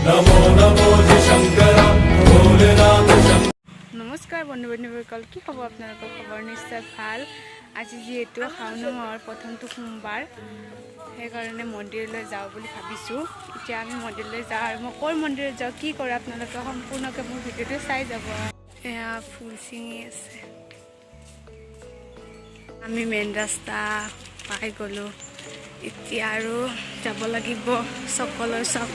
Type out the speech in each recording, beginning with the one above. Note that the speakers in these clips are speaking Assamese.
नमो नमो जी शंकर भोलेनाथ शंकर। नमस्कार बंधु बान्धवीসকল কি খবৰ আপোনালোকৰ খবৰ নিশ্চয় ভাল আজি যেহেতু শাওণ মাহৰ প্ৰথমটো সোমবাৰ সেইকাৰণে মন্দিৰলৈ যাওঁ বুলি ভাবিছো এতিয়া আমি মন্দিৰলৈ যাওঁ আৰু মই কোৰ মন্দিৰত যাওঁ কি কৰে আপোনালোকে সম্পূৰ্ণকৈ মোৰ ভিডিঅ'টো চাই যাব এয়া ফুল চিঙি আছে আমি মেইন ৰাস্তা পাই গলো এতিয়া আৰু যাব লাগিব সকলৰ চক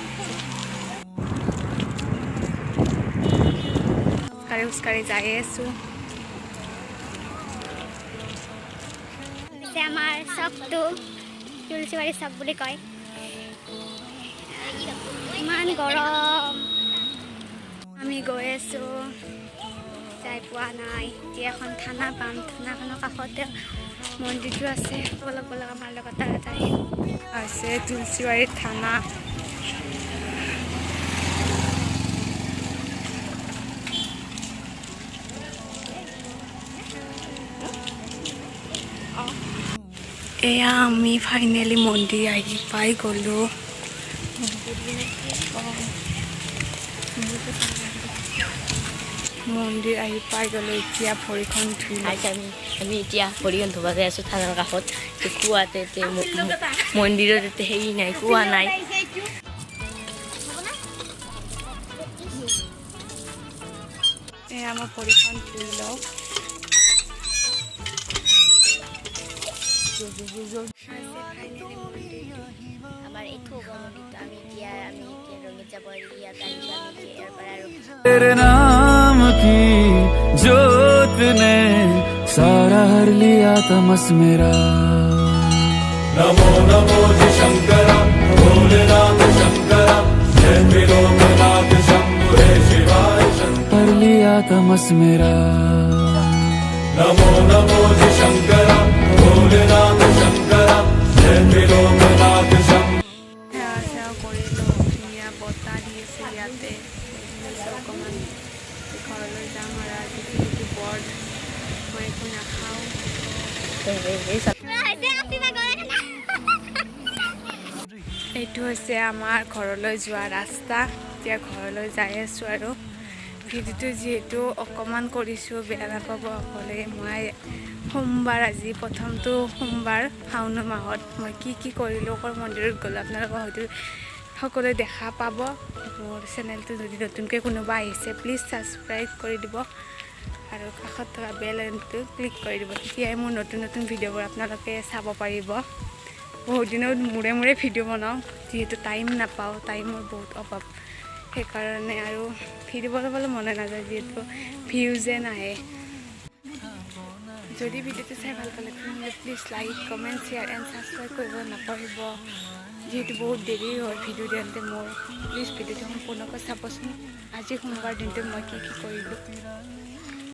খোজকাঢ়ি যাই আছো আমাৰ চকটো তুলসীবাৰী চক বুলি কয় ইমান গৰম আমি গৈ আছো যাই পোৱা নাই এতিয়া এখন থানা পাম থানাখনৰ কাষতে মন্দিৰটো আছে অলপ অলপ আমাৰ লগত তাড়াতাড়ি আছে তুলসীবাৰী থানা এয়া আমি ফাইনেলি মন্দিৰ আহি পাই গলো মন্দিৰ আহি পাই গলো এতিয়া ভৰিখন ধুই আমি এতিয়া ভৰিখন ধুব যাই আছো থানাৰ কাষত কুৱাতে মন্দিৰত হেৰি নাই কুৱা নাই এয়া মই ভৰিখন ধুই লওঁ আমাৰ এইটো মন্দিৰটো আমি এতিয়া ৰঙিত যাব ইয়াত আহিছো আমি ইয়াৰ পৰা আৰু तेरे नाम की जोत ने सारा हर लिया तमस मेरा। नमो नमो जी शंकर भोलेनाथ शंकर जय त्रिलोकनाथ शंभु हे शिवाय शंकर हर लिया तमस मेरा। नमो नमो जी शंकर भोलेनाथ शंकर जय त्रिलोकनाथ शंभु সেৱা সেৱা কৰিলোঁ ধুনীয়া বতাহ দি আছে ইয়াতে অকণমান ঘৰলৈ যাম আৰু আজি যিহেতু বৰ মই একো নাখাওঁ এইটো হৈছে আমাৰ ঘৰলৈ যোৱা ৰাস্তা এতিয়া ঘৰলৈ যাই আছোঁ আৰু ভিডিঅ'টো যিহেতু অকণমান কৰিছোঁ বেয়া নাপাব অকলে মই সোমবাৰ আজি প্ৰথমটো সোমবাৰ শাওণ মাহত মই কি কৰিলোঁ ক'ৰ মন্দিৰত গ'লোঁ আপোনালোকে হয়তো সকলোৱে দেখা পাব মোৰ চেনেলটো যদি নতুনকৈ কোনোবা আহিছে প্লিজ ছাবস্ক্ৰাইব কৰি দিব আৰু কাষত থকা বেল আইকনটো ক্লিক কৰি দিব তেতিয়াই মোৰ নতুন নতুন ভিডিঅ'বোৰ আপোনালোকে চাব পাৰিব বহুত দিনত মূৰে ভিডিঅ' বনাওঁ যিহেতু টাইম নাপাওঁ টাইমৰ বহুত অভাৱ সেইকাৰণে আৰু ভিডিঅ' বনাবলৈ মনে নাযায় যিহেতু ভিউজে নাহে যদি ভিডিঅ'টো চাই ভাল পালে তেনেহ'লে please like comment share and subscribe কৰিব নাপাহৰিব যিহেতু বহুত দেৰি হয় ভিডিঅ' দিওঁতে মোৰ প্লিজ ভিডিঅ'টো সম্পূৰ্ণকৈ চাবচোন আজি সোমবাৰ দিনটো মই কি কৰিলোঁ